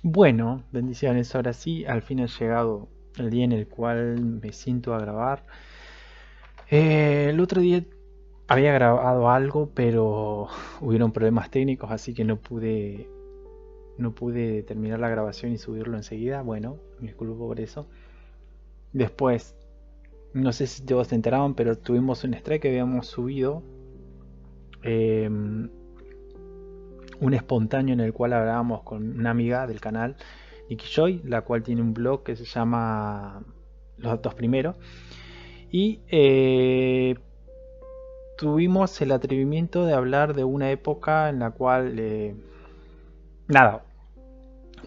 Bueno, bendiciones. Ahora sí, al fin ha llegado el día en el cual me siento a grabar. El otro día había grabado algo, pero hubieron problemas técnicos, así que no pude terminar la grabación y subirlo enseguida. Bueno, me disculpo por eso. Después, no sé si todos se enteraban, pero tuvimos un strike que habíamos subido. eh, un espontáneo en el cual hablábamos con una amiga del canal, Nikki Joy, la cual tiene un blog que se llama Los Datos Primero. Y tuvimos el atrevimiento de hablar de una época en la cual, nada,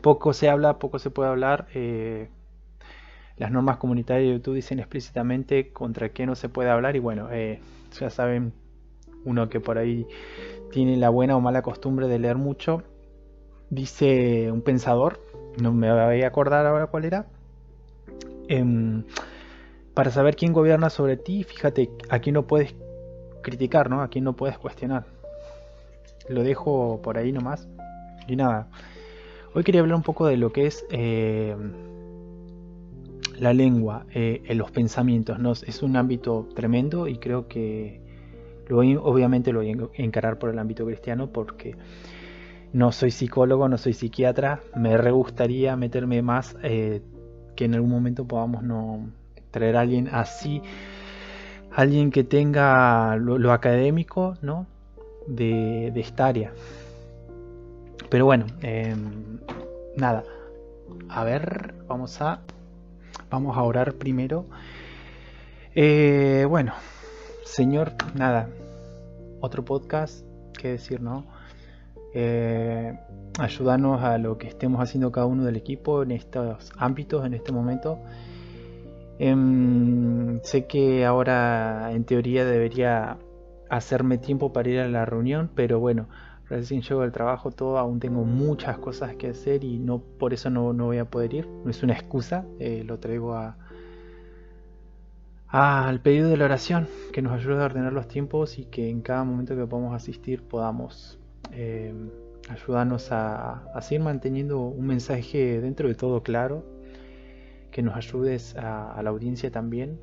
poco se habla, poco se puede hablar. Las normas comunitarias de YouTube dicen explícitamente contra qué no se puede hablar y bueno, ya saben, uno que por ahí tiene la buena o mala costumbre de leer mucho, dice un pensador, no me voy a acordar ahora cuál era, em, para saber quién gobierna sobre ti, fíjate a quién no puedes criticar, ¿no? A quién no puedes cuestionar. Lo dejo por ahí nomás. Y nada, hoy quería hablar un poco de lo que es la lengua, los pensamientos, ¿no? Es un ámbito tremendo y creo que obviamente lo voy a encarar por el ámbito cristiano porque no soy psicólogo, no soy psiquiatra, me re gustaría meterme más, que en algún momento podamos no traer a alguien así, alguien que tenga lo académico, ¿no? De esta área. Pero bueno, nada, a ver, vamos a orar primero. Bueno, Señor, nada, otro podcast, qué decir, ¿no? Eh, Ayúdanos a lo que estemos haciendo cada uno del equipo en estos ámbitos, en este momento. Sé que ahora en teoría debería hacerme tiempo para ir a la reunión, pero bueno, recién llego del trabajo todo, aún tengo muchas cosas que hacer y no por eso no voy a poder ir. No es una excusa, lo traigo al pedido de la oración, que nos ayude a ordenar los tiempos y que en cada momento que podamos asistir podamos eh, ayudarnos a seguir manteniendo un mensaje dentro de todo claro, que nos ayudes a la audiencia también,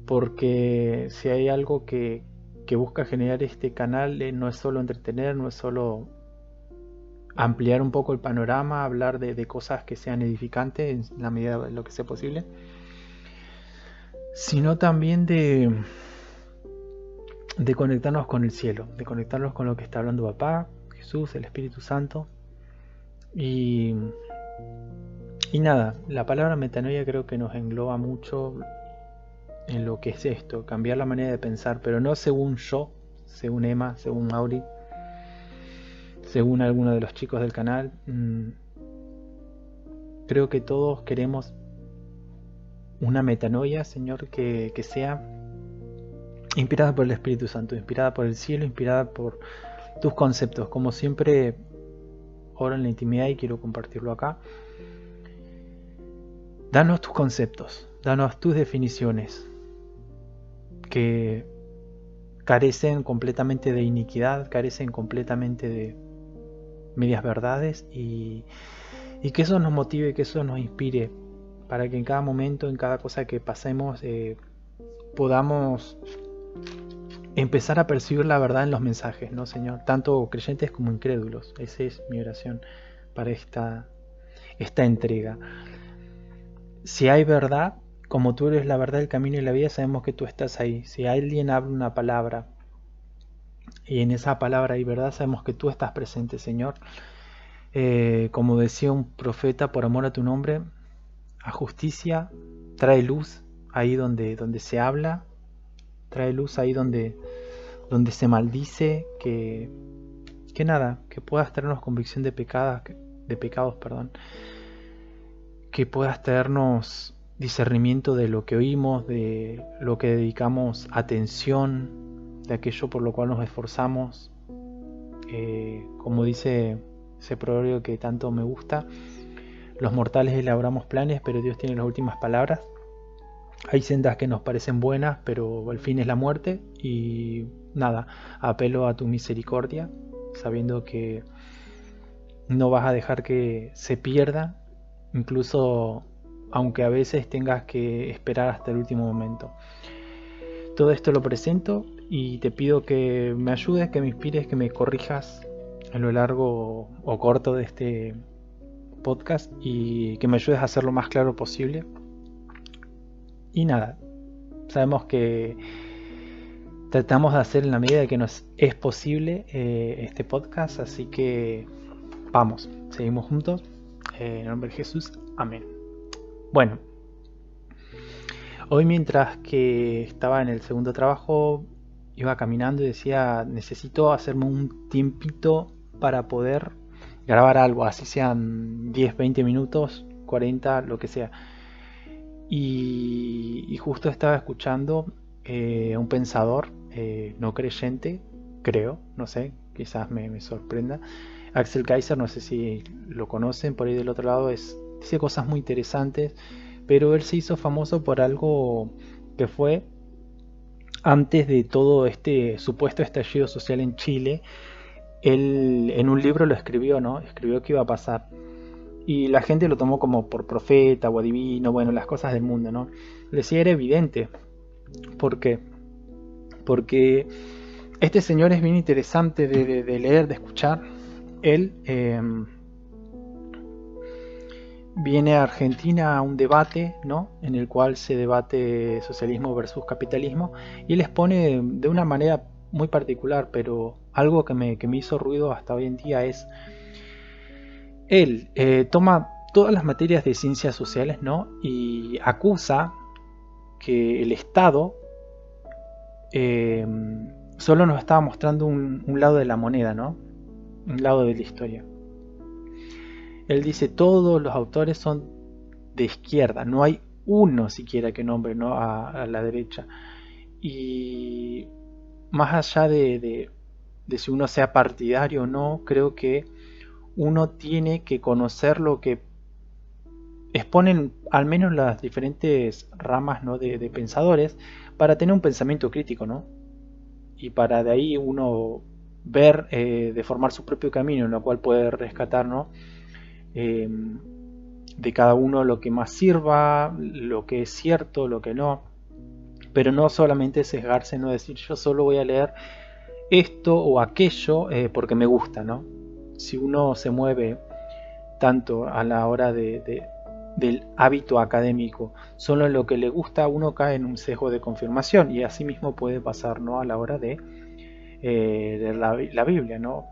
porque si hay algo que busca generar este canal, no es solo entretener, no es solo ampliar un poco el panorama, hablar de cosas que sean edificantes en la medida de lo que sea posible, sino también de conectarnos con el cielo, de conectarnos con lo que está hablando Papá, Jesús, el Espíritu Santo. Y, y nada, la palabra metanoia creo que nos engloba mucho en lo que es esto, cambiar la manera de pensar, pero no según yo, según Emma, según Mauri, según alguno de los chicos del canal. Creo que todos queremos una metanoia, Señor, que sea inspirada por el Espíritu Santo, inspirada por el cielo, inspirada por tus conceptos. Como siempre, oro en la intimidad y quiero compartirlo acá. Danos tus conceptos, danos tus definiciones, que carecen completamente de iniquidad, carecen completamente de medias verdades y que eso nos motive, que eso nos inspire para que en cada momento, en cada cosa que pasemos, podamos empezar a percibir la verdad en los mensajes, ¿no, Señor? Tanto creyentes como incrédulos. Esa es mi oración para esta entrega. Si hay verdad, como tú eres la verdad, el camino y la vida, sabemos que tú estás ahí. Si alguien habla una palabra y en esa palabra hay verdad, sabemos que tú estás presente, Señor. Como decía un profeta, por amor a tu nombre, a justicia, trae luz ahí donde se habla, trae luz ahí donde se maldice, que nada, que puedas traernos convicción de pecados, perdón, que puedas traernos discernimiento de lo que oímos, de lo que dedicamos atención, de aquello por lo cual nos esforzamos. Como dice ese proverbio que tanto me gusta, los mortales elaboramos planes, pero Dios tiene las últimas palabras. Hay sendas que nos parecen buenas, pero el fin es la muerte. Y nada, apelo a tu misericordia, sabiendo que no vas a dejar que se pierda, incluso aunque a veces tengas que esperar hasta el último momento. Todo esto lo presento y te pido que me ayudes, que me inspires, que me corrijas a lo largo o corto de este podcast y que me ayudes a hacer lo más claro posible. Y nada, sabemos que tratamos de hacer en la medida que nos es posible este podcast, así que vamos, seguimos juntos. En el nombre de Jesús, amén. Bueno, hoy mientras que estaba en el segundo trabajo, iba caminando y decía, necesito hacerme un tiempito para poder grabar algo, así sean 10, 20 minutos, 40, lo que sea. Y justo estaba escuchando a un pensador no creyente, creo, no sé, quizás me sorprenda. Axel Kaiser, no sé si lo conocen, por ahí del otro lado, dice cosas muy interesantes, pero él se hizo famoso por algo que fue antes de todo este supuesto estallido social en Chile. Él en un libro lo escribió, ¿no? Escribió que iba a pasar. Y la gente lo tomó como por profeta o adivino, bueno, las cosas del mundo, ¿no? Le decía, era evidente. ¿Por qué? Porque este señor es bien interesante de leer, de escuchar. Él viene a Argentina a un debate, ¿no? En el cual se debate socialismo versus capitalismo y él expone de una manera muy particular, pero algo que me hizo ruido hasta hoy en día es él toma todas las materias de ciencias sociales, ¿no? Y acusa que el Estado solo nos estaba mostrando un lado de la moneda, ¿no? Un lado de la historia. Él dice todos los autores son de izquierda, no hay uno siquiera que nombre, ¿no? a la derecha. Y más allá de si uno sea partidario o no, creo que uno tiene que conocer lo que exponen al menos las diferentes ramas, ¿no? de pensadores para tener un pensamiento crítico, ¿no? Y para de ahí uno ver, de formar su propio camino, en lo cual puede rescatar, ¿no? De cada uno lo que más sirva, lo que es cierto, lo que no, pero no solamente sesgarse, no decir yo solo voy a leer esto o aquello porque me gusta, ¿no? Si uno se mueve tanto a la hora del hábito académico, solo en lo que le gusta, uno cae en un sesgo de confirmación y así mismo puede pasar, ¿no? A la hora de leer la Biblia, ¿no?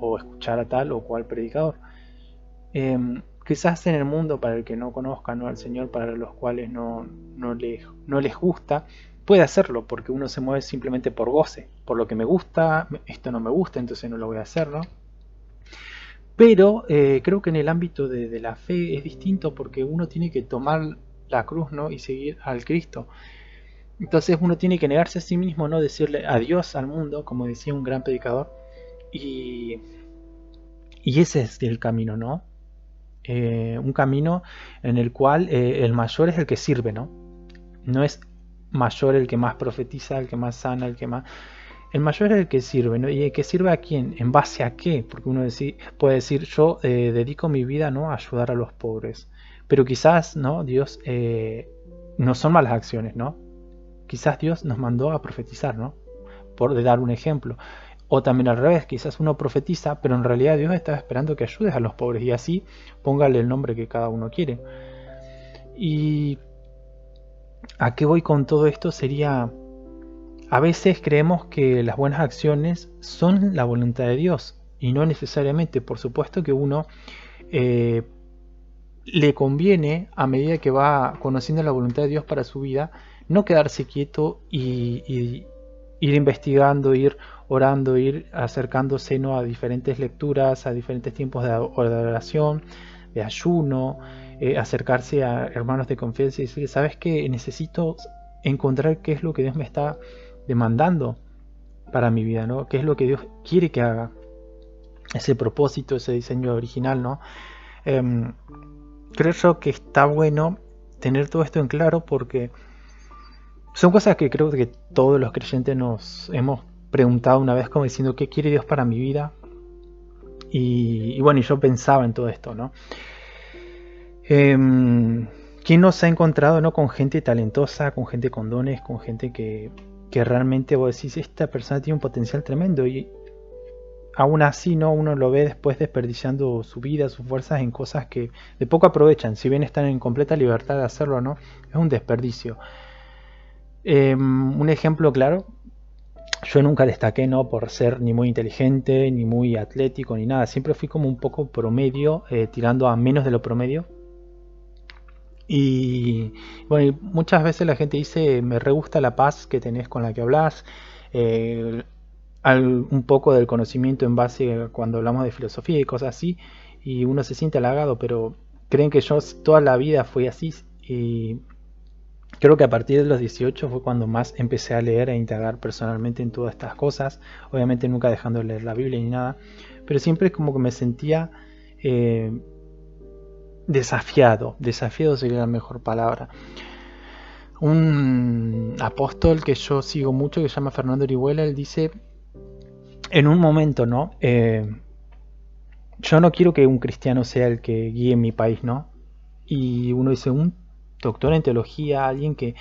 O escuchar a tal o cual predicador. Quizás en el mundo, para el que no conozca, ¿no? al Señor, para los cuales no les gusta, puede hacerlo porque uno se mueve simplemente por goce, por lo que me gusta, esto no me gusta, entonces no lo voy a hacer, ¿no? Pero creo que en el ámbito de la fe es distinto porque uno tiene que tomar la cruz, ¿no? y seguir al Cristo. Entonces uno tiene que negarse a sí mismo, no decirle adiós al mundo, como decía un gran predicador, y ese es el camino, ¿no? Un camino en el cual el mayor es el que sirve, ¿no? No es mayor el que más profetiza, el que más sana, el que más... El mayor es el que sirve, ¿no? ¿Y el que sirve a quién? ¿En base a qué? Porque uno puede decir, yo dedico mi vida, ¿no? a ayudar a los pobres. Pero quizás, ¿no? Dios no son malas acciones, ¿no? Quizás Dios nos mandó a profetizar, ¿no? Por dar un ejemplo. O también al revés, quizás uno profetiza, pero en realidad Dios estaba esperando que ayudes a los pobres y así póngale el nombre que cada uno quiere. Y a qué voy con todo esto sería, a veces creemos que las buenas acciones son la voluntad de Dios y no necesariamente. Por supuesto que uno le conviene, a medida que va conociendo la voluntad de Dios para su vida, no quedarse quieto y ir investigando, ir orando, ir acercándose, ¿no? a diferentes lecturas, a diferentes tiempos de oración, de ayuno, acercarse a hermanos de confianza y decir, ¿sabes qué? Necesito encontrar qué es lo que Dios me está demandando para mi vida, ¿no? ¿Qué es lo que Dios quiere que haga? Ese propósito, ese diseño original, ¿no? Creo yo que está bueno tener todo esto en claro porque son cosas que creo que todos los creyentes nos hemos preguntado una vez como diciendo ¿qué quiere Dios para mi vida? Y bueno, y yo pensaba en todo esto, ¿no? ¿Quién no se ha encontrado, ¿no? Con gente talentosa, con gente con dones, con gente que realmente vos decís, esta persona tiene un potencial tremendo y aún así, ¿no? Uno lo ve después desperdiciando su vida, sus fuerzas en cosas que de poco aprovechan, si bien están en completa libertad de hacerlo, ¿no? Es un desperdicio. Un ejemplo claro, yo nunca destaqué, ¿no? Por ser ni muy inteligente, ni muy atlético, ni nada. Siempre fui como un poco promedio, tirando a menos de lo promedio. Y bueno, muchas veces la gente dice, me re gusta la paz que tenés con la que hablas, eh, un poco del conocimiento en base a cuando hablamos de filosofía y cosas así, y uno se siente halagado, pero creen que yo toda la vida fui así, y creo que a partir de los 18 fue cuando más empecé a leer e indagar personalmente en todas estas cosas, obviamente nunca dejando de leer la Biblia ni nada, pero siempre es como que me sentía eh, desafiado sería la mejor palabra. Un apóstol que yo sigo mucho, que se llama Fernando Orihuela, él dice, en un momento, ¿no? Yo no quiero que un cristiano sea el que guíe mi país, ¿no? Y uno dice, un doctor en teología, alguien que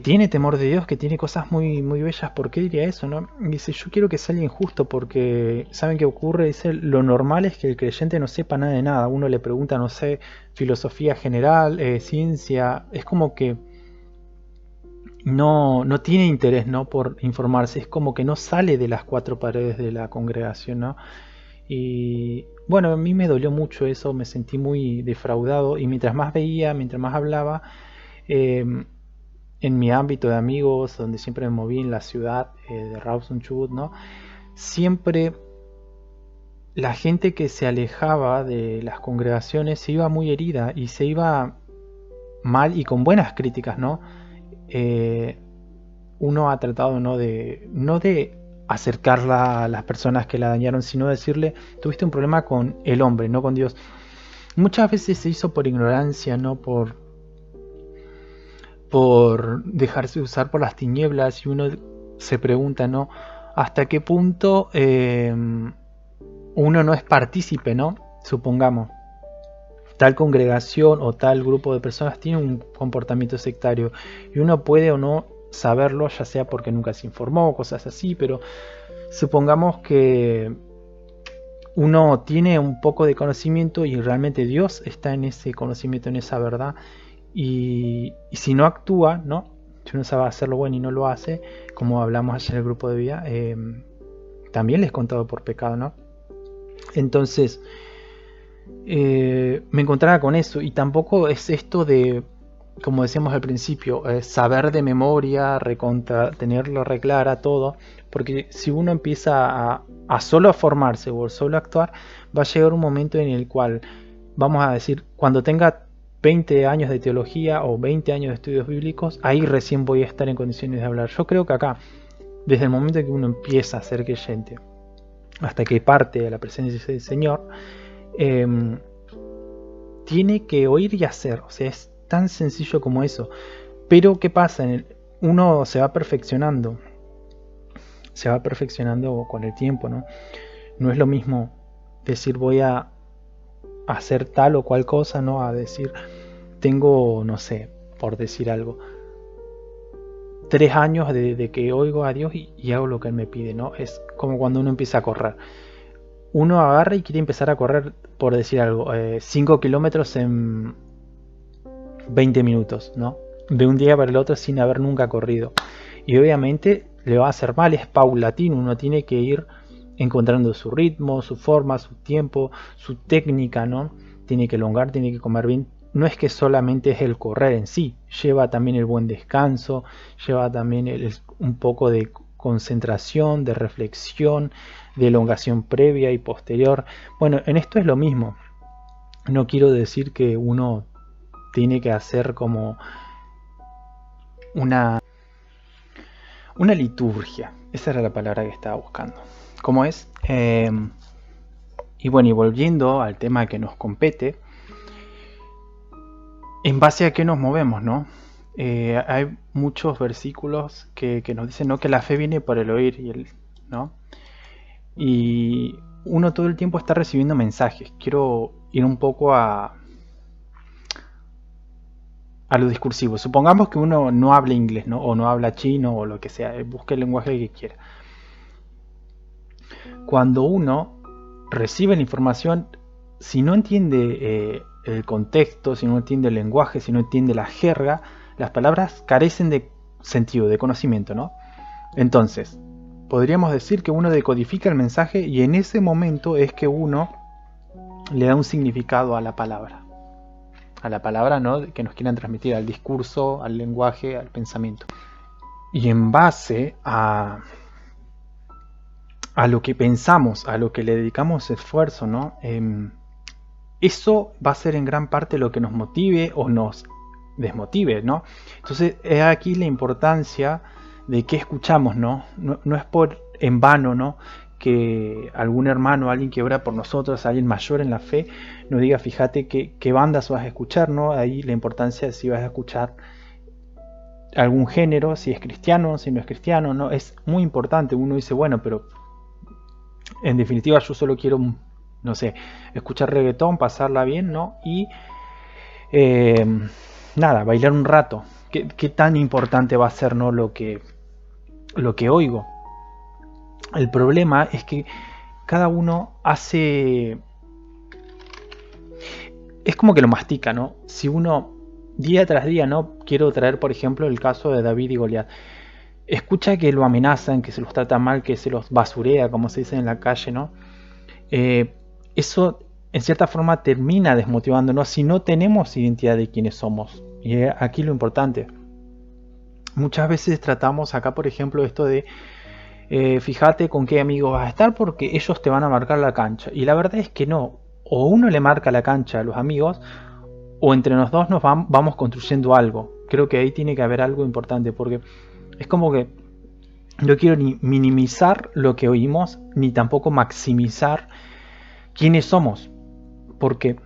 tiene temor de Dios, que tiene cosas muy, muy bellas, ¿por qué diría eso, no? Y dice, yo quiero que sea alguien justo, porque ¿saben qué ocurre? Dice, lo normal es que el creyente no sepa nada de nada. Uno le pregunta, no sé, filosofía general, ciencia, es como que no tiene interés, ¿no? Por informarse, es como que no sale de las cuatro paredes de la congregación, ¿no? Y bueno, a mí me dolió mucho eso, me sentí muy defraudado y mientras más veía, mientras más hablaba, eh, en mi ámbito de amigos, donde siempre me moví en la ciudad de Rawson Chubut, ¿no? Siempre la gente que se alejaba de las congregaciones se iba muy herida y se iba mal y con buenas críticas, ¿no? Eh, Uno ha tratado no de acercarla a las personas que la dañaron, sino decirle, tuviste un problema con el hombre, no con Dios. Muchas veces se hizo por ignorancia, no por dejarse usar por las tinieblas, y uno se pregunta, ¿no? ¿Hasta qué punto uno no es partícipe, ¿no? Supongamos, tal congregación o tal grupo de personas tiene un comportamiento sectario y uno puede o no saberlo, ya sea porque nunca se informó, cosas así, pero supongamos que uno tiene un poco de conocimiento y realmente Dios está en ese conocimiento, en esa verdad, y si no actúa, ¿no? Si uno sabe hacerlo bueno y no lo hace, como hablamos ayer en el grupo de vida, también les es contado por pecado, ¿no? Entonces, me encontraba con eso, y tampoco es esto de, como decíamos al principio, saber de memoria, recontra, tenerlo reclara todo, porque si uno empieza a solo formarse o solo actuar, va a llegar un momento en el cual, vamos a decir, cuando tenga 20 años de teología o 20 años de estudios bíblicos, ahí recién voy a estar en condiciones de hablar. Yo creo que acá, desde el momento en que uno empieza a ser creyente, hasta que parte de la presencia del Señor, eh, tiene que oír y hacer, o sea, es tan sencillo como eso. Pero ¿qué pasa? Uno se va perfeccionando con el tiempo, ¿no? No es lo mismo decir voy a hacer tal o cual cosa, ¿no? A decir tengo, no sé, por decir algo, 3 años de que oigo a Dios y hago lo que Él me pide, ¿no? Es como cuando uno empieza a correr. Uno agarra y quiere empezar a correr, por decir algo, 5 kilómetros en 20 minutos, ¿no? De un día para el otro sin haber nunca corrido. Y obviamente le va a hacer mal, es paulatino, uno tiene que ir encontrando su ritmo, su forma, su tiempo, su técnica, ¿no? Tiene que elongar, tiene que comer bien. No es que solamente es el correr en sí, lleva también el buen descanso, lleva también un poco de concentración, de reflexión, de elongación previa y posterior. Bueno, en esto es lo mismo. No quiero decir que uno tiene que hacer como una, una liturgia. Esa era la palabra que estaba buscando. ¿Cómo es? Y bueno, y volviendo al tema que nos compete, ¿en base a qué nos movemos, no? Hay muchos versículos que nos dicen, ¿no?, que la fe viene por el oír, ¿no? Y uno todo el tiempo está recibiendo mensajes. Quiero ir un poco a lo discursivo. Supongamos que uno no habla inglés, ¿no? O no habla chino o lo que sea, busque el lenguaje que quiera. Cuando uno recibe la información, si no entiende el contexto, si no entiende el lenguaje, si no entiende la jerga, las palabras carecen de sentido, de conocimiento, ¿no? Entonces, podríamos decir que uno decodifica el mensaje y en ese momento es que uno le da un significado a la palabra. A la palabra, ¿no?, que nos quieran transmitir, al discurso, al lenguaje, al pensamiento. Y en base a lo que pensamos, a lo que le dedicamos esfuerzo, ¿no? Eso va a ser en gran parte lo que nos motive o nos desmotive, ¿no? Entonces, es aquí la importancia de qué escuchamos, ¿no? No es por en vano, ¿no?, que algún hermano, alguien que ora por nosotros, alguien mayor en la fe, nos diga, fíjate qué bandas vas a escuchar, ¿no? Ahí la importancia de si vas a escuchar algún género, si es cristiano, si no es cristiano, ¿no? Es muy importante. Uno dice, bueno, pero en definitiva yo solo quiero, no sé, escuchar reggaetón, pasarla bien, ¿no? Y nada, bailar un rato. ¿Qué tan importante va a ser, ¿no?, lo que oigo? El problema es que cada uno hace... Es como que lo mastica, ¿no? Si uno día tras día, ¿no? Quiero traer, por ejemplo, el caso de David y Goliat. Escucha que lo amenazan, que se los trata mal, que se los basurea, como se dice en la calle, ¿no? Eso, en cierta forma, termina desmotivándonos si no tenemos identidad de quiénes somos. Y aquí lo importante. Muchas veces tratamos acá, por ejemplo, esto de fíjate con qué amigos vas a estar porque ellos te van a marcar la cancha. Y la verdad es que no. O uno le marca la cancha a los amigos, o entre los dos nos vamos construyendo algo. Creo que ahí tiene que haber algo importante, porque es como que no quiero ni minimizar lo que oímos, ni tampoco maximizar quiénes somos. Porque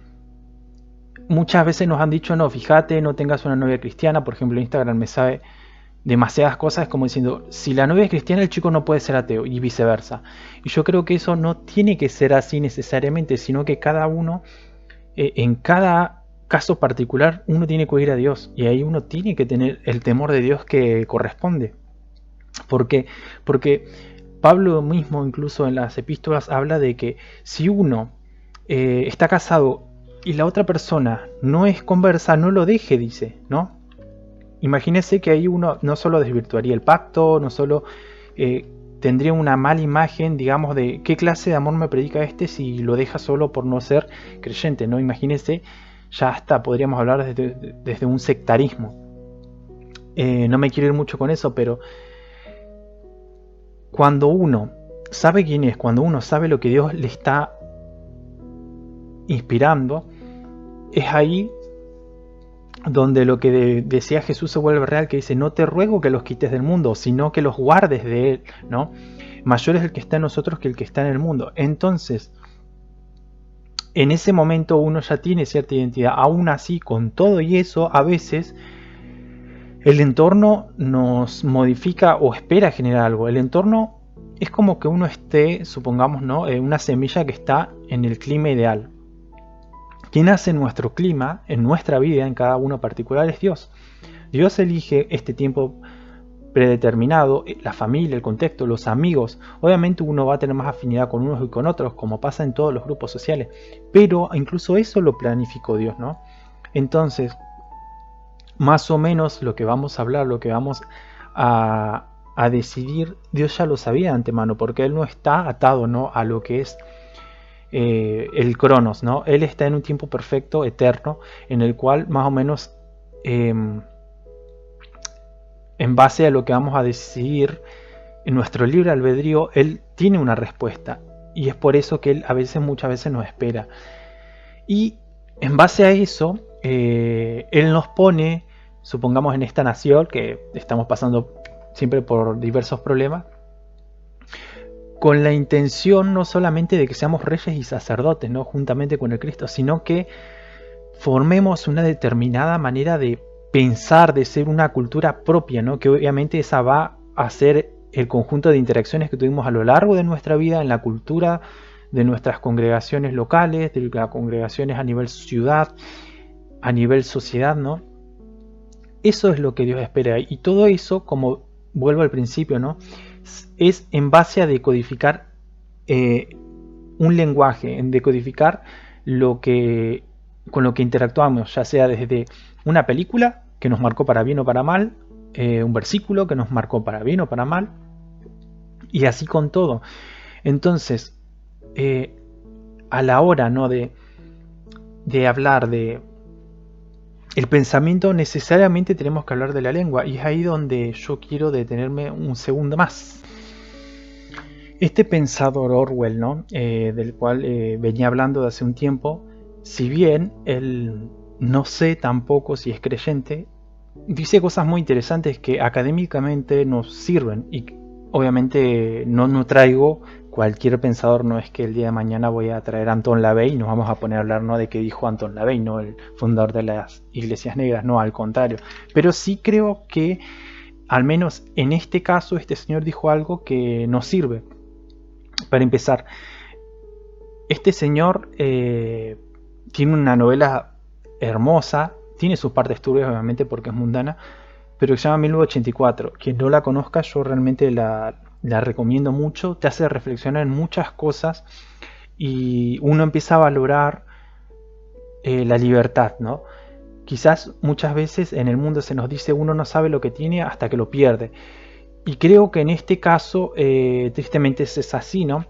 muchas veces nos han dicho, no, fíjate, no tengas una novia cristiana. Por ejemplo, Instagram me sabe demasiadas cosas, como diciendo, si la novia es cristiana, el chico no puede ser ateo, y viceversa. Y yo creo que eso no tiene que ser así necesariamente, sino que cada uno, en cada caso particular, uno tiene que oír a Dios, y ahí uno tiene que tener el temor de Dios que corresponde. Porque Pablo mismo, incluso en las epístolas, habla de que si uno está casado y la otra persona no es conversa, no lo deje, dice, ¿no? Imagínese que ahí uno no solo desvirtuaría el pacto, no solo tendría una mala imagen, digamos, de qué clase de amor me predica este si lo deja solo por no ser creyente, ¿no? Imagínese, ya hasta podríamos hablar desde un sectarismo. No me quiero ir mucho con eso, pero cuando uno sabe quién es, cuando uno sabe lo que Dios le está inspirando, es ahí donde lo que decía Jesús se vuelve real, que dice, no te ruego que los quites del mundo, sino que los guardes de él, ¿no? Mayor es el que está en nosotros que el que está en el mundo. Entonces, en ese momento uno ya tiene cierta identidad. Aún así, con todo y eso, a veces el entorno nos modifica o espera generar algo. El entorno es como que uno esté, supongamos, ¿no?, una semilla que está en el clima ideal. Quien hace nuestro clima, en nuestra vida, en cada uno particular, es Dios. Dios elige este tiempo predeterminado, la familia, el contexto, los amigos. Obviamente uno va a tener más afinidad con unos y con otros, como pasa en todos los grupos sociales. Pero incluso eso lo planificó Dios, ¿no? Entonces, más o menos lo que vamos a hablar, lo que vamos a decidir, Dios ya lo sabía de antemano, porque Él no está atado, ¿no?, a lo que es el cronos, ¿no? Él está en un tiempo perfecto, eterno, en el cual más o menos en base a lo que vamos a decidir en nuestro libre albedrío, Él tiene una respuesta, y es por eso que Él muchas veces nos espera, y en base a eso Él nos pone, supongamos, en esta nación que estamos pasando siempre por diversos problemas, con la intención no solamente de que seamos reyes y sacerdotes, ¿no?, juntamente con el Cristo, sino que formemos una determinada manera de pensar, de ser una cultura propia, ¿no?, que obviamente esa va a ser el conjunto de interacciones que tuvimos a lo largo de nuestra vida en la cultura de nuestras congregaciones locales, de las congregaciones a nivel ciudad, a nivel sociedad, ¿no? Eso es lo que Dios espera. Y todo eso, como vuelvo al principio, ¿no? Es en base a decodificar un lenguaje, en decodificar con lo que interactuamos, ya sea desde una película que nos marcó para bien o para mal, un versículo que nos marcó para bien o para mal, y así con todo. Entonces, a la hora, ¿no?, de hablar de el pensamiento, necesariamente tenemos que hablar de la lengua, y es ahí donde yo quiero detenerme un segundo más. Este pensador Orwell, ¿no?, del cual venía hablando de hace un tiempo, si bien él no sé tampoco si es creyente, dice cosas muy interesantes que académicamente nos sirven, y obviamente no traigo cualquier pensador, no es que el día de mañana voy a traer a Anton LaVey y nos vamos a poner a hablar, ¿no?, de qué dijo Anton LaVey, no el fundador de las iglesias negras, no, al contrario, pero sí creo que al menos en este caso este señor dijo algo que nos sirve. Para empezar, este señor tiene una novela hermosa, tiene sus partes turbias obviamente porque es mundana, pero que se llama 1984. Quien no la conozca, yo realmente la recomiendo mucho, te hace reflexionar en muchas cosas y uno empieza a valorar la libertad, ¿no? Quizás muchas veces en el mundo se nos dice uno no sabe lo que tiene hasta que lo pierde. Y creo que en este caso tristemente es así, ¿no?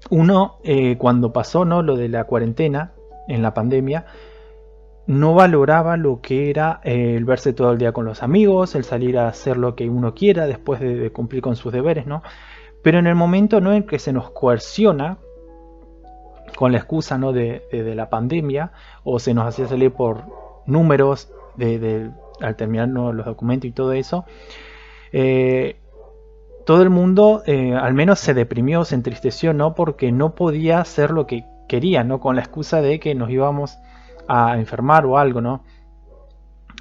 Uno cuando pasó, ¿no?, lo de la cuarentena en la pandemia, no valoraba lo que era el verse todo el día con los amigos, el salir a hacer lo que uno quiera después de cumplir con sus deberes, ¿no? Pero en el momento, ¿no?, en que se nos coerciona con la excusa, ¿no?, de la pandemia, o se nos hacía salir por números al terminar, ¿no?, los documentos y todo eso, todo el mundo al menos se deprimió, se entristeció, ¿no?, porque no podía hacer lo que quería, ¿no?, con la excusa de que nos íbamos a enfermar o algo, ¿no?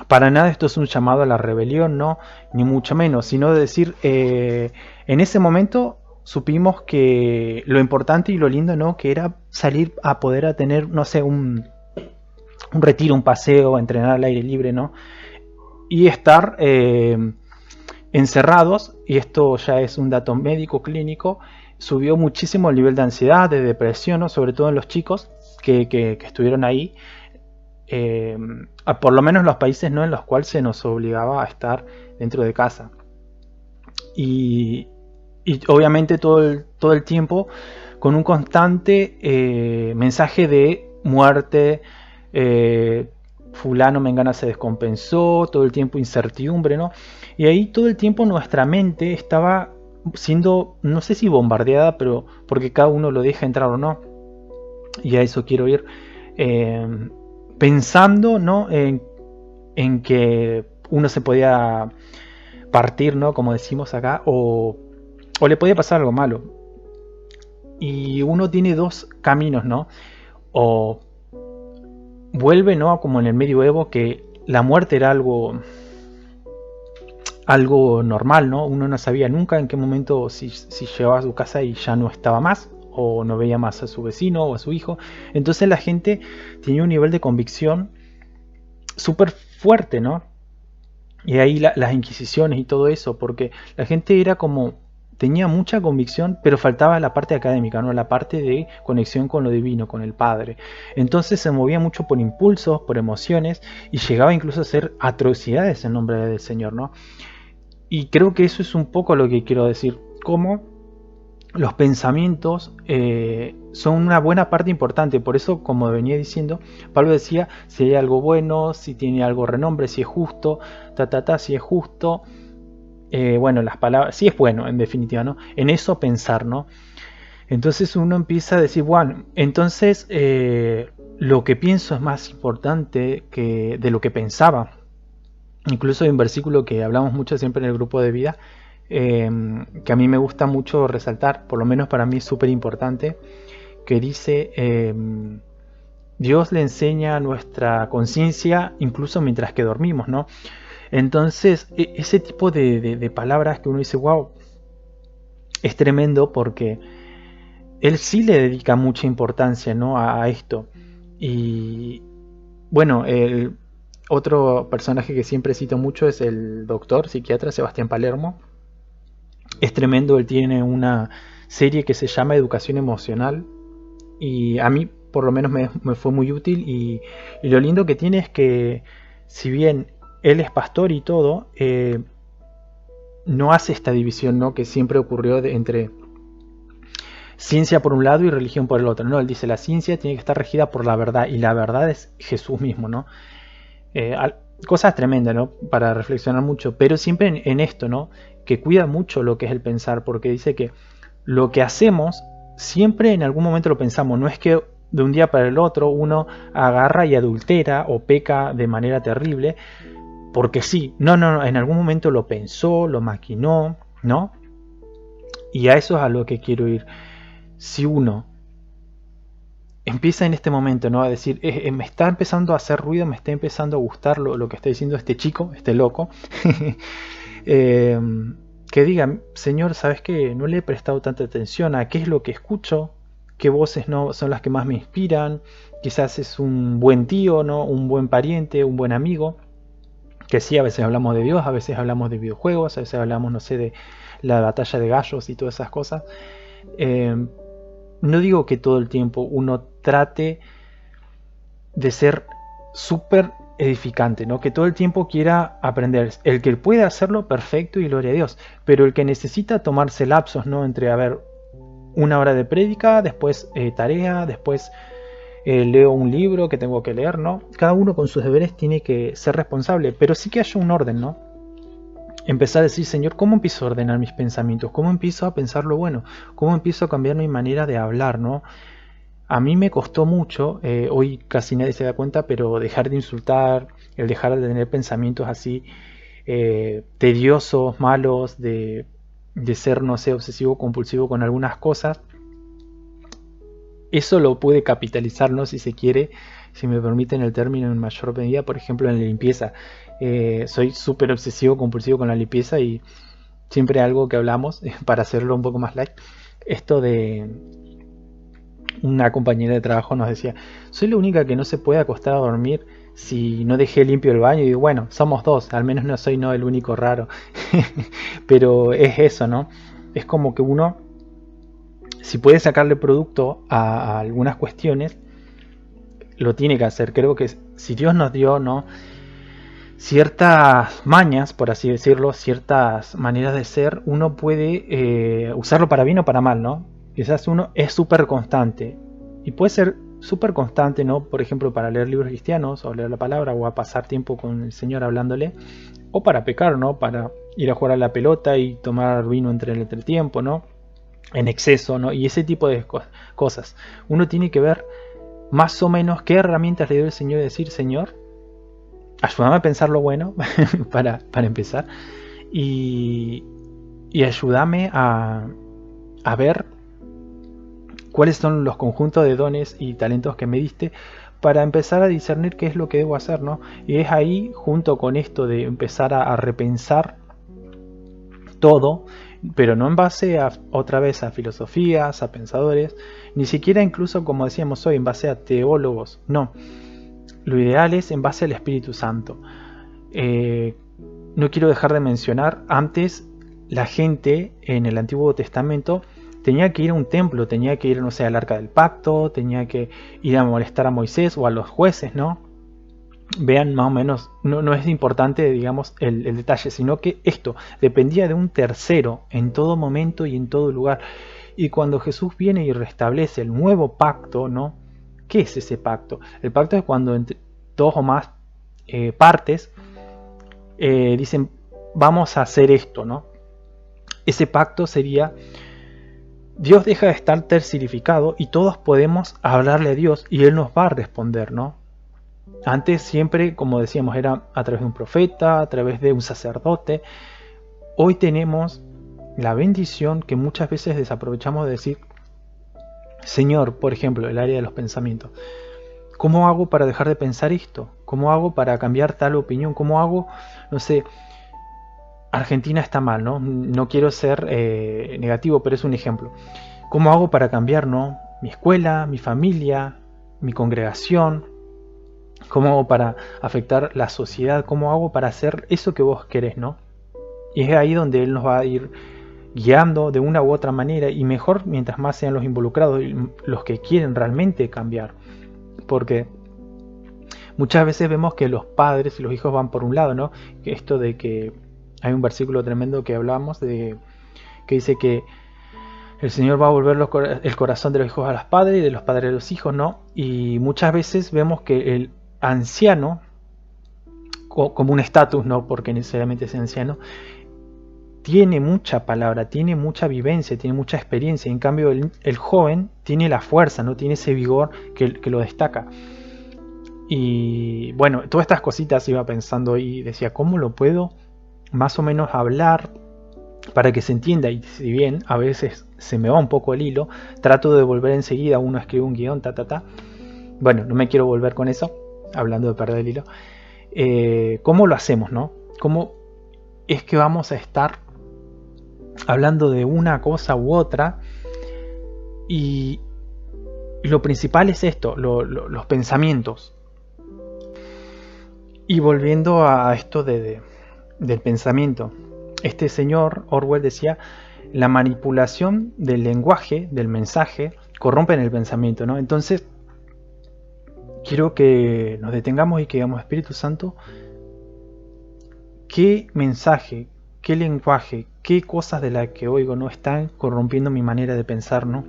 Para nada esto es un llamado a la rebelión, ¿no?, ni mucho menos, sino de decir, en ese momento supimos que lo importante y lo lindo, ¿no?, que era salir a poder a tener, no sé, un retiro, un paseo, entrenar al aire libre, ¿no?, y estar encerrados, y esto ya es un dato médico clínico, subió muchísimo el nivel de ansiedad, de depresión, ¿no?, sobre todo en los chicos que estuvieron ahí, por lo menos en los países, ¿no?, en los cuales se nos obligaba a estar dentro de casa. Y obviamente todo el tiempo con un constante mensaje de muerte, fulano mengana se descompensó, todo el tiempo incertidumbre, ¿no? Y ahí todo el tiempo nuestra mente estaba siendo, no sé si bombardeada, pero porque cada uno lo deja entrar o no, y a eso quiero ir, pensando, ¿no?, en que uno se podía partir, ¿no?, como decimos acá, o le podía pasar algo malo. Y uno tiene dos caminos, ¿no? O vuelve, ¿no?, como en el medioevo, que la muerte era algo normal, ¿no? Uno no sabía nunca en qué momento si llegaba a su casa y ya no estaba más, o no veía más a su vecino o a su hijo. Entonces la gente tenía un nivel de convicción súper fuerte, ¿no? Y ahí las inquisiciones y todo eso, porque la gente era como, tenía mucha convicción, pero faltaba la parte académica, ¿no?, la parte de conexión con lo divino, con el Padre. Entonces se movía mucho por impulsos, por emociones, y llegaba incluso a hacer atrocidades en nombre del Señor, ¿no? Y creo que eso es un poco lo que quiero decir, cómo los pensamientos son una buena parte importante. Por eso, como venía diciendo, Pablo decía, si hay algo bueno, si tiene algo renombre, si es justo, si es justo, bueno, las palabras, si es bueno, en definitiva, ¿no? En eso pensar, ¿no? Entonces uno empieza a decir, bueno, entonces lo que pienso es más importante que de lo que pensaba. Incluso hay un versículo que hablamos mucho siempre en el grupo de vida, que a mí me gusta mucho resaltar, por lo menos para mí es súper importante, que dice, Dios le enseña a nuestra conciencia incluso mientras que dormimos, ¿no? Entonces, ese tipo de palabras que uno dice, wow, es tremendo, porque él sí le dedica mucha importancia, ¿no? a esto. Y bueno, el otro personaje que siempre cito mucho es el doctor psiquiatra Sebastián Palermo. Es tremendo, él tiene una serie que se llama Educación Emocional y a mí por lo menos me fue muy útil y lo lindo que tiene es que si bien él es pastor y todo, no hace esta división, ¿no? que siempre ocurrió entre ciencia por un lado y religión por el otro. No, él dice la ciencia tiene que estar regida por la verdad y la verdad es Jesús mismo, ¿no? Eh, Cosas tremendas, ¿no? Para reflexionar mucho, pero siempre en esto, ¿no? Que cuida mucho lo que es el pensar, porque dice que lo que hacemos siempre en algún momento lo pensamos, no es que de un día para el otro uno agarra y adultera o peca de manera terrible, porque sí, no, no, no, en algún momento lo pensó, lo maquinó, ¿no? Y a eso es a lo que quiero ir. Si uno empieza en este momento, ¿no? A decir, me está empezando a hacer ruido, me está empezando a gustar lo que está diciendo este chico, este loco, eh, que diga, Señor, ¿sabes qué? No le he prestado tanta atención a qué es lo que escucho, qué voces no son las que más me inspiran, quizás es un buen tío, ¿no? Un buen pariente, un buen amigo, que sí, a veces hablamos de Dios, a veces hablamos de videojuegos, a veces hablamos, no sé, de la batalla de gallos y todas esas cosas. Eh, no digo que todo el tiempo uno trate de ser súper edificante, ¿no? Que todo el tiempo quiera aprender. El que puede hacerlo, perfecto y gloria a Dios. Pero el que necesita tomarse lapsos, ¿no? Entre, a ver, una hora de prédica, después tarea, después leo un libro que tengo que leer, ¿no? Cada uno con sus deberes tiene que ser responsable, pero sí que haya un orden, ¿no? Empezar a decir, Señor, ¿cómo empiezo a ordenar mis pensamientos? ¿Cómo empiezo a pensar lo bueno? ¿Cómo empiezo a cambiar mi manera de hablar, ¿no? A mí me costó mucho, hoy casi nadie se da cuenta, pero dejar de insultar, el dejar de tener pensamientos así tediosos, malos, de ser, no sé, obsesivo compulsivo con algunas cosas, eso lo pude capitalizar, ¿no? Si se quiere, si me permiten el término en mayor medida, por ejemplo, en la limpieza. Soy súper obsesivo compulsivo con la limpieza y siempre algo que hablamos, para hacerlo un poco más light, esto de una compañera de trabajo nos decía, soy la única que no se puede acostar a dormir si no dejé limpio el baño. Y digo, bueno, somos dos, al menos no soy no el único raro. Pero es eso, ¿no? Es como que uno, si puede sacarle producto a algunas cuestiones, lo tiene que hacer. Creo que si Dios nos dio, ¿no? Ciertas mañas, por así decirlo, ciertas maneras de ser, uno puede usarlo para bien o para mal, ¿no? Quizás uno es súper constante y puede ser súper constante, ¿no? Por ejemplo, para leer libros cristianos o leer la palabra o a pasar tiempo con el Señor hablándole, o para pecar, ¿no? Para ir a jugar a la pelota y tomar vino entre el entretiempo, ¿no? En exceso, ¿no? Y ese tipo de cosas. Uno tiene que ver más o menos qué herramientas le dio el Señor y decir, Señor, ayúdame a pensar lo bueno para empezar y ayúdame a ver cuáles son los conjuntos de dones y talentos que me diste para empezar a discernir qué es lo que debo hacer, ¿no? Y es ahí, junto con esto de empezar a repensar todo, pero no en base a, otra vez, a filosofías, a pensadores, ni siquiera incluso, como decíamos hoy, en base a teólogos, no. Lo ideal es en base al Espíritu Santo. No quiero dejar de mencionar, antes la gente en el Antiguo Testamento tenía que ir a un templo, tenía que ir, no sé, al Arca del Pacto, tenía que ir a molestar a Moisés o a los jueces, ¿no? Vean más o menos, no es importante, digamos, el detalle, sino que esto dependía de un tercero en todo momento y en todo lugar. Y cuando Jesús viene y restablece el nuevo pacto, ¿no? ¿Qué es ese pacto? El pacto es cuando entre dos o más partes dicen, vamos a hacer esto, ¿no? Ese pacto sería, Dios deja de estar tercerificado y todos podemos hablarle a Dios y Él nos va a responder, ¿no? Antes siempre, como decíamos, era a través de un profeta, a través de un sacerdote. Hoy tenemos la bendición que muchas veces desaprovechamos de decir, Señor, por ejemplo, el área de los pensamientos. ¿Cómo hago para dejar de pensar esto? ¿Cómo hago para cambiar tal opinión? ¿Cómo hago, no sé, Argentina está mal, ¿no? No quiero ser negativo, pero es un ejemplo. ¿Cómo hago para cambiar, no? Mi escuela, mi familia, mi congregación. ¿Cómo hago para afectar la sociedad? ¿Cómo hago para hacer eso que vos querés, no? Y es ahí donde Él nos va a ir guiando de una u otra manera, y mejor mientras más sean los involucrados, los que quieren realmente cambiar. Porque muchas veces vemos que los padres y los hijos van por un lado, ¿no? Esto de que hay un versículo tremendo que hablamos de que dice que el Señor va a volver el corazón de los hijos a los padres y de los padres a los hijos, ¿no? Y muchas veces vemos que el anciano, como un estatus, no porque necesariamente es anciano, tiene mucha palabra, tiene mucha vivencia, tiene mucha experiencia. En cambio el joven tiene la fuerza, no tiene ese vigor que lo destaca. Y bueno, todas estas cositas iba pensando y decía, ¿cómo lo puedo más o menos hablar para que se entienda? Y si bien a veces se me va un poco el hilo, trato de volver enseguida. Uno escribe un guión, Bueno, no me quiero volver con eso, hablando de perder el hilo. ¿Cómo lo hacemos, no? ¿Cómo es que vamos a estar hablando de una cosa u otra? Y lo principal es esto, los pensamientos. Y volviendo a esto del pensamiento, este señor Orwell decía, la manipulación del lenguaje, del mensaje, corrompe el pensamiento, ¿no? Entonces, quiero que nos detengamos y que digamos, Espíritu Santo, ¿qué mensaje, qué lenguaje, qué cosas de las que oigo no están corrompiendo mi manera de pensar, ¿no?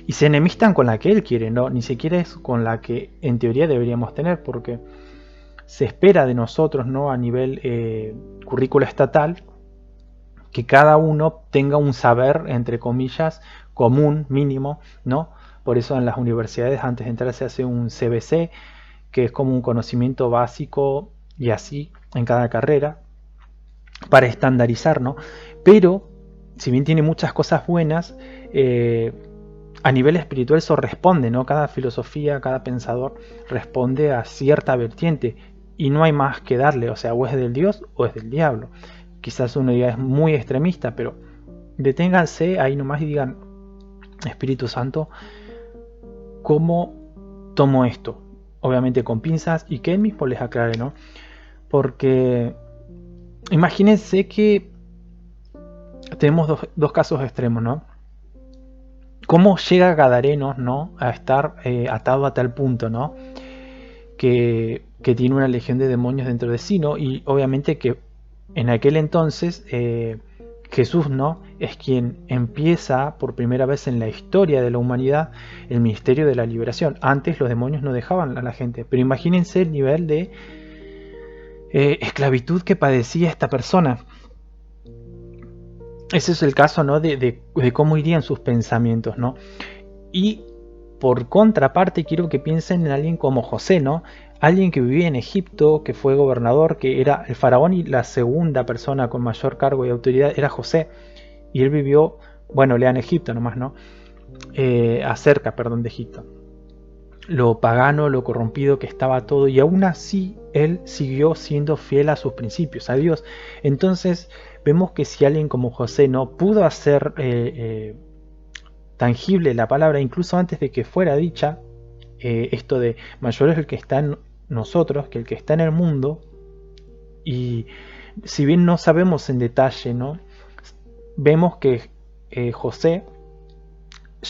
Y se enemistan con la que Él quiere, ¿no? Ni siquiera es con la que en teoría deberíamos tener, porque se espera de nosotros, ¿no? A nivel currículo estatal, que cada uno tenga un saber, entre comillas, común, mínimo, ¿no? Por eso en las universidades antes de entrar se hace un CBC, que es como un conocimiento básico y así en cada carrera, para estandarizar, ¿no? Pero, si bien tiene muchas cosas buenas, a nivel espiritual eso responde, ¿no? Cada filosofía, cada pensador responde a cierta vertiente y no hay más que darle, o sea, o es del Dios o es del diablo. Quizás una idea es muy extremista, pero deténganse ahí nomás y digan, Espíritu Santo, ¿cómo tomo esto? Obviamente con pinzas y que él mismo les aclare, ¿no? Porque imagínense que tenemos dos casos extremos, ¿no? ¿Cómo llega Gadareno, ¿no? A estar atado a tal punto, ¿no? Que tiene una legión de demonios dentro de sí, ¿no? Y obviamente que en aquel entonces Jesús, ¿no? Es quien empieza por primera vez en la historia de la humanidad el ministerio de la liberación. Antes los demonios no dejaban a la gente, pero imagínense el nivel de esclavitud que padecía esta persona. Ese es el caso, ¿no? de cómo irían sus pensamientos, ¿no? Y por contraparte quiero que piensen en alguien como José, ¿no? Alguien que vivía en Egipto, que fue gobernador, que era el faraón, y la segunda persona con mayor cargo y autoridad era José. Y él vivió, bueno, lean Egipto nomás, ¿no? Acerca de Egipto. Lo pagano, lo corrompido que estaba todo, y aún así él siguió siendo fiel a sus principios, a Dios. Entonces vemos que si alguien como José no pudo hacer tangible la palabra, incluso antes de que fuera dicha, esto de mayor es el que está en nosotros que el que está en el mundo, y si bien no sabemos en detalle, ¿no? Vemos que José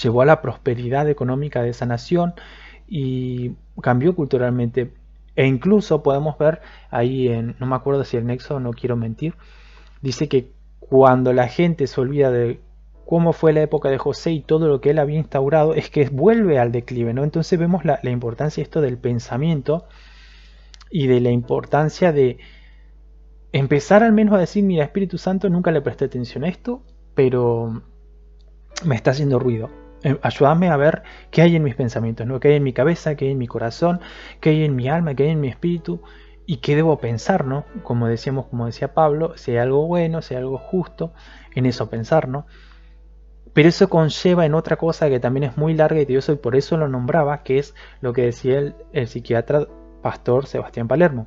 llevó a la prosperidad económica de esa nación y cambió culturalmente, e incluso podemos ver ahí no me acuerdo si el nexo, no quiero mentir, dice que cuando la gente se olvida de cómo fue la época de José y todo lo que él había instaurado, es que vuelve al declive, ¿no? Entonces vemos la importancia esto del pensamiento y de la importancia de empezar al menos a decir, mira, Espíritu Santo, nunca le presté atención a esto, pero me está haciendo ruido. Ayúdame a ver qué hay en mis pensamientos, ¿no? Qué hay en mi cabeza, qué hay en mi corazón, qué hay en mi alma, qué hay en mi espíritu y qué debo pensar, ¿no? Como decíamos, como decía Pablo, si hay algo bueno, si hay algo justo, en eso pensar, ¿no? Pero eso conlleva en otra cosa que también es muy larga y tediosa, y por eso lo nombraba, que es lo que decía el psiquiatra pastor Sebastián Palermo.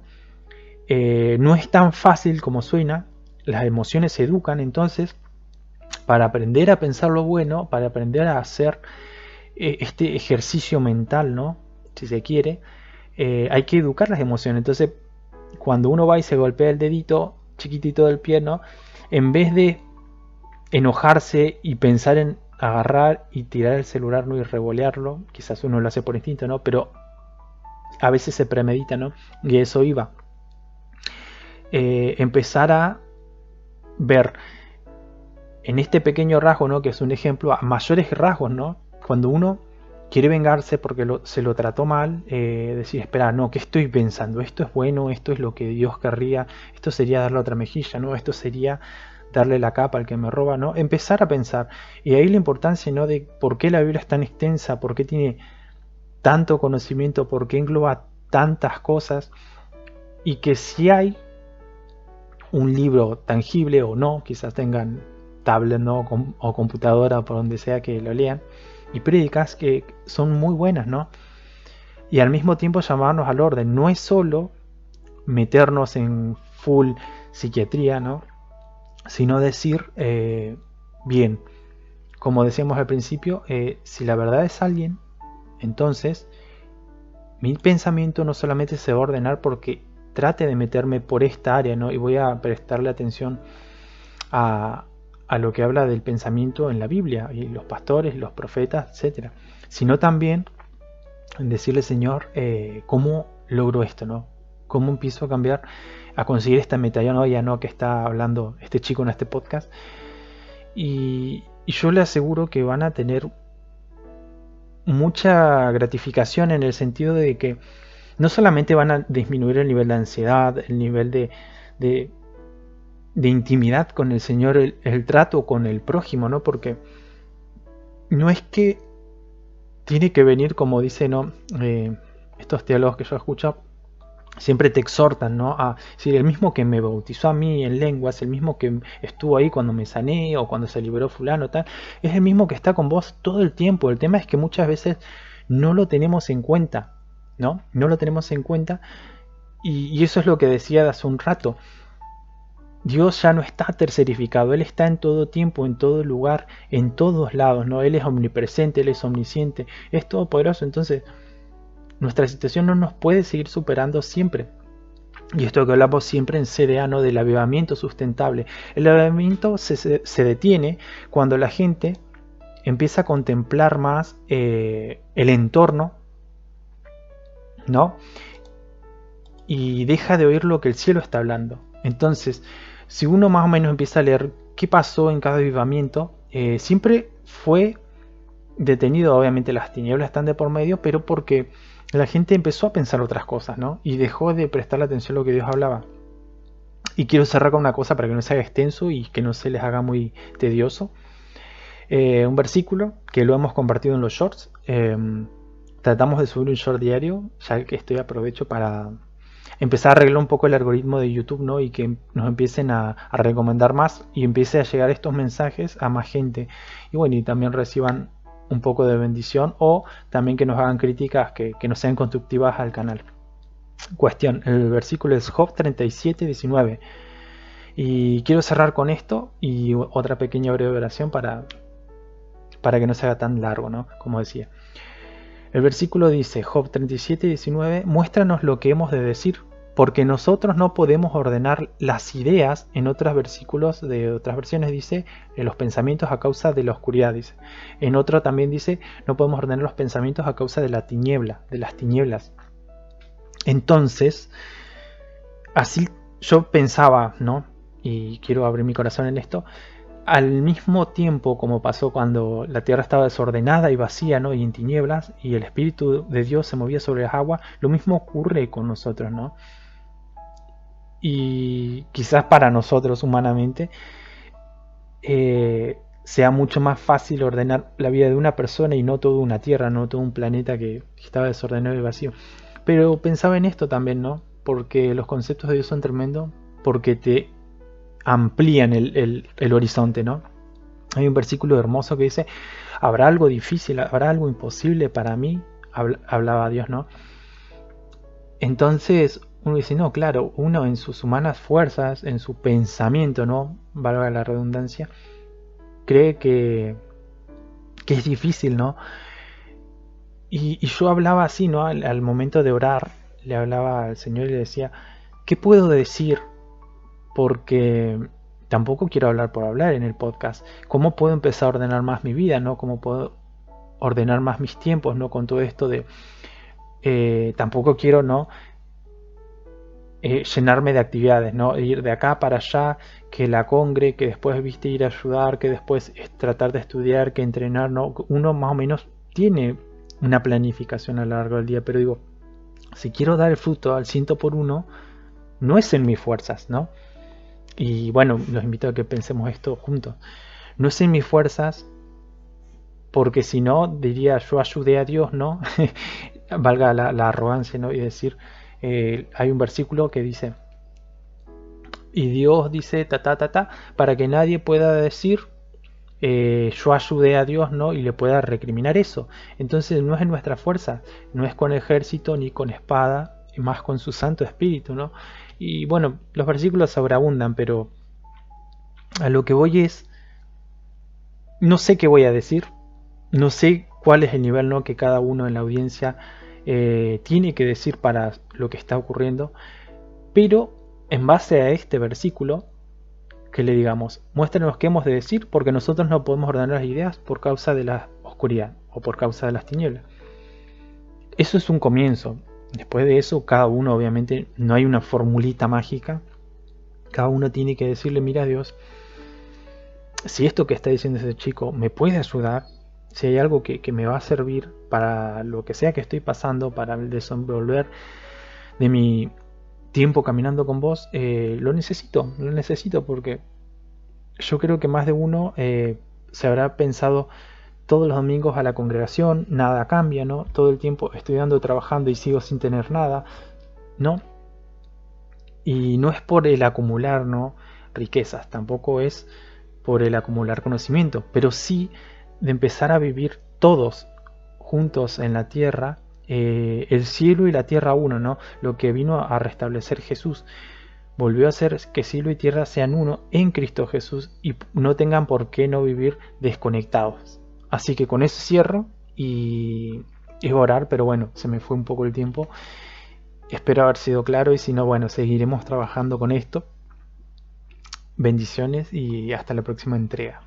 No es tan fácil como suena, las emociones se educan, entonces para aprender a pensar lo bueno, para aprender a hacer este ejercicio mental, ¿no? Si se quiere, hay que educar las emociones. Entonces, cuando uno va y se golpea el dedito chiquitito del pie, ¿no? En vez de enojarse y pensar en agarrar y tirar el celular, ¿no? Y revolearlo, quizás uno lo hace por instinto, ¿no? Pero a veces se premedita, ¿no? Y eso iba. Empezar a ver en este pequeño rasgo, ¿no? Que es un ejemplo, a mayores rasgos, ¿no? Cuando uno quiere vengarse porque se lo trató mal, decir, espera, no, ¿qué estoy pensando? Esto es bueno, esto es lo que Dios querría, esto sería darle otra mejilla, ¿no? Esto sería darle la capa al que me roba, ¿no? Empezar a pensar. Y ahí la importancia, ¿no? De por qué la Biblia es tan extensa, por qué tiene tanto conocimiento, por qué engloba tantas cosas, y que si hay un libro tangible o no, quizás tengan tablet, ¿no? O computadora, por donde sea que lo lean, y prédicas que son muy buenas, ¿no? Y al mismo tiempo llamarnos al orden. No es solo meternos en full psiquiatría, ¿no? Sino decir, bien, como decíamos al principio, si la verdad es alguien, entonces mi pensamiento no solamente se va a ordenar porque trate de meterme por esta área, ¿no? Y voy a prestarle atención a, a lo que habla del pensamiento en la Biblia, y los pastores, los profetas, etcétera, sino también decirle, Señor, ¿cómo logro esto, no? ¿Cómo empiezo a cambiar, a conseguir esta metanoia, no, que está hablando este chico en este podcast? Y yo le aseguro que van a tener mucha gratificación en el sentido de que no solamente van a disminuir el nivel de ansiedad, el nivel de, de intimidad con el Señor, el trato con el prójimo, ¿no? Porque no es que tiene que venir, como dice, ¿no? Estos teólogos que yo escucho siempre te exhortan, ¿no? A decir, el mismo que me bautizó a mí en lenguas, el mismo que estuvo ahí cuando me sané o cuando se liberó fulano, tal, es el mismo que está con vos todo el tiempo. El tema es que muchas veces no lo tenemos en cuenta, ¿no? No lo tenemos en cuenta, y eso es lo que decía de hace un rato. Dios ya no está tercerificado, Él está en todo tiempo, en todo lugar, en todos lados, ¿no? Él es omnipresente, Él es omnisciente, es todopoderoso. Entonces, nuestra situación no nos puede seguir superando siempre. Y esto que hablamos siempre en CDA, ¿no? Del avivamiento sustentable. El avivamiento se detiene cuando la gente empieza a contemplar más el entorno, ¿no? Y deja de oír lo que el cielo está hablando. Entonces, si uno más o menos empieza a leer qué pasó en cada avivamiento, siempre fue detenido, obviamente las tinieblas están de por medio, pero porque la gente empezó a pensar otras cosas, ¿no? Y dejó de prestarle atención a lo que Dios hablaba. Y quiero cerrar con una cosa para que no se haga extenso y que no se les haga muy tedioso. Un versículo que lo hemos compartido en los shorts. Tratamos de subir un short diario, ya que aprovecho para empezar a arreglar un poco el algoritmo de YouTube, ¿no? Y que nos empiecen a recomendar más y empiece a llegar estos mensajes a más gente. Y bueno, y también reciban un poco de bendición, o también que nos hagan críticas que no sean constructivas al canal. Cuestión, el versículo es Job 37:19. Y quiero cerrar con esto y otra pequeña breve oración para que no se haga tan largo, ¿no? Como decía. El versículo dice, Job 37:19, muéstranos lo que hemos de decir, porque nosotros no podemos ordenar las ideas. En otros versículos de otras versiones dice, los pensamientos a causa de la oscuridad, dice. En otro también dice, no podemos ordenar los pensamientos a causa de la tiniebla, de las tinieblas. Entonces, así yo pensaba, ¿no? Y quiero abrir mi corazón en esto. Al mismo tiempo, como pasó cuando la tierra estaba desordenada y vacía, ¿no? Y en tinieblas, y el Espíritu de Dios se movía sobre las aguas, lo mismo ocurre con nosotros, ¿no? Y quizás para nosotros humanamente sea mucho más fácil ordenar la vida de una persona y no toda una tierra, no todo un planeta que estaba desordenado y vacío. Pero pensaba en esto también, ¿no? Porque los conceptos de Dios son tremendos, porque te amplían el horizonte, ¿no? Hay un versículo hermoso que dice, ¿habrá algo difícil, habrá algo imposible para mí? Hablaba Dios, ¿no? Entonces uno dice, no, claro, uno en sus humanas fuerzas, en su pensamiento, ¿no? Valga la redundancia, cree que es difícil, ¿no? Y yo hablaba así, ¿no? Al momento de orar, le hablaba al Señor y le decía, ¿qué puedo decir? Porque tampoco quiero hablar por hablar en el podcast. ¿Cómo puedo empezar a ordenar más mi vida, ¿no? ¿Cómo puedo ordenar más mis tiempos, ¿no? Con todo esto de... tampoco quiero, ¿no? Llenarme de actividades, ¿no? Ir de acá para allá, que la congre, que después, viste, ir a ayudar, que después tratar de estudiar, que entrenar, ¿no? Uno más o menos tiene una planificación a lo largo del día, pero digo, si quiero dar el fruto al 100 por 1, no es en mis fuerzas, ¿no? Y bueno, los invito a que pensemos esto juntos. No es en mis fuerzas, porque si no, diría, yo ayudé a Dios, ¿no? Valga la arrogancia, ¿no? Y decir, hay un versículo que dice, y Dios dice, para que nadie pueda decir, yo ayudé a Dios, ¿no? Y le pueda recriminar eso. Entonces no es en nuestra fuerza, no es con ejército ni con espada, más con su Santo Espíritu, ¿no? Y bueno, los versículos sobreabundan, pero a lo que voy es, no sé qué voy a decir, no sé cuál es el nivel, ¿no? Que cada uno en la audiencia tiene que decir para lo que está ocurriendo, pero en base a este versículo, que le digamos, muéstranos qué hemos de decir, porque nosotros no podemos ordenar las ideas por causa de la oscuridad o por causa de las tinieblas. Eso es un comienzo. Después de eso, cada uno, obviamente, no hay una formulita mágica. Cada uno tiene que decirle, mira Dios, si esto que está diciendo ese chico me puede ayudar, si hay algo que me va a servir para lo que sea que estoy pasando, para el desenvolver de mi tiempo caminando con vos, lo necesito porque yo creo que más de uno se habrá pensado todos los domingos a la congregación, nada cambia, ¿no? Todo el tiempo estudiando, trabajando y sigo sin tener nada, ¿no? Y no es por el acumular, ¿no? Riquezas, tampoco es por el acumular conocimiento, pero sí de empezar a vivir todos juntos en la tierra, el cielo y la tierra uno, ¿no? Lo que vino a restablecer Jesús. Volvió a hacer que cielo y tierra sean uno en Cristo Jesús y no tengan por qué no vivir desconectados. Así que con eso cierro y iba a orar, pero bueno, se me fue un poco el tiempo. Espero haber sido claro y si no, bueno, seguiremos trabajando con esto. Bendiciones y hasta la próxima entrega.